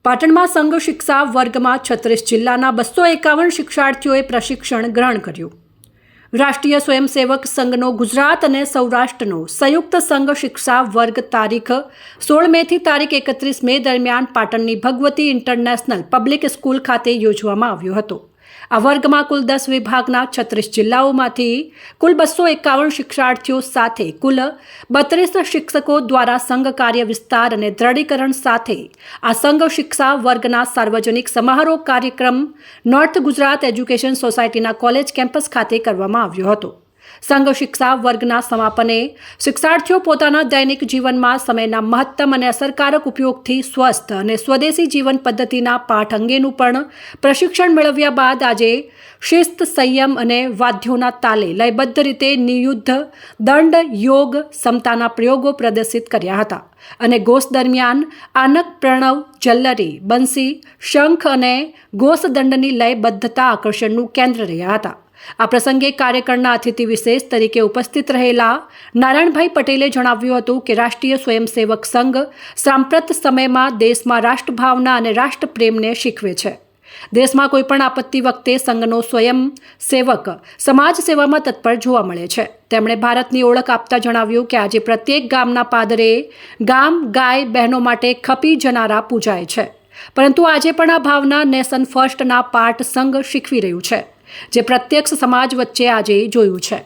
પાટણમાં સંઘ શિક્ષા વર્ગમાં 36 જિલ્લાના 251 શિક્ષાર્થીઓએ પ્રશિક્ષણ ગ્રહણ કર્યું. રાષ્ટ્રીય સ્વયંસેવક સંઘનો ગુજરાત અને સૌરાષ્ટ્રનો સંયુક્ત સંઘ શિક્ષા વર્ગ તારીખ 16 મેથી તારીખ 31 મે દરમિયાન પાટણની ભગવતી ઇન્ટરનેશનલ પબ્લિક સ્કૂલ ખાતે યોજવામાં આવ્યો હતો. આ વર્ગમાં કુલ 10 વિભાગના 36 જિલ્લાઓમાંથી કુલ 251 શિક્ષાર્થીઓ સાથે કુલ 32 શિક્ષકો દ્વારા સંઘ કાર્ય વિસ્તાર અને દ્રઢીકરણ સાથે આ સંઘ શિક્ષા વર્ગના સાર્વજનિક સમારોહ કાર્યક્રમ નોર્થ ગુજરાત એજ્યુકેશન સોસાયટીના કોલેજ કેમ્પસ ખાતે કરવામાં આવ્યો હતો. સંઘ શિક્ષા વર્ગના સમાપને શિક્ષાર્થીઓ પોતાના દૈનિક જીવનમાં સમયના મહત્તમ અને અસરકારક ઉપયોગથી સ્વસ્થ અને સ્વદેશી જીવન પદ્ધતિના પાઠ અંગેનું પણ પ્રશિક્ષણ મેળવ્યા બાદ આજે શિસ્ત, સંયમ અને વાદ્યોના તાલે લયબદ્ધ રીતે નિયુદ્ધ, દંડ, યોગ, સમતાના પ્રયોગો પ્રદર્શિત કર્યા હતા અને ઘોષ દરમિયાન આનક, પ્રણવ, જલ્લરી, બંસી, શંખ અને ઘોષ દંડની લયબદ્ધતા આકર્ષણનું કેન્દ્ર રહ્યા હતા. આ પ્રસંગે કાર્યક્રમના અતિથિ વિશેષ તરીકે ઉપસ્થિત રહેલા નારાયણભાઈ પટેલે જણાવ્યું હતું કે રાષ્ટ્રીય સ્વયંસેવક સંઘ સાંપ્રત સમયમાં દેશમાં રાષ્ટ્રભાવના અને રાષ્ટ્રપ્રેમને શીખવે છે. દેશમાં કોઈપણ આપત્તિ વખતે સંઘનો સ્વયંસેવક સમાજ સેવામાં તત્પર જોવા મળે છે. તેમણે ભારતની ઓળખ આપતા જણાવ્યું કે આજે પ્રત્યેક ગામના પાદરે ગામ, ગાય, બહેનો માટે ખપી જનારા પૂજાય છે, પરંતુ આજે પણ આ ભાવના નેશન ફર્સ્ટના પાઠ સંઘ શીખવી રહ્યું છે, જે પ્રત્યક્ષ સમાજ વચ્ચે આજે જોયું છે.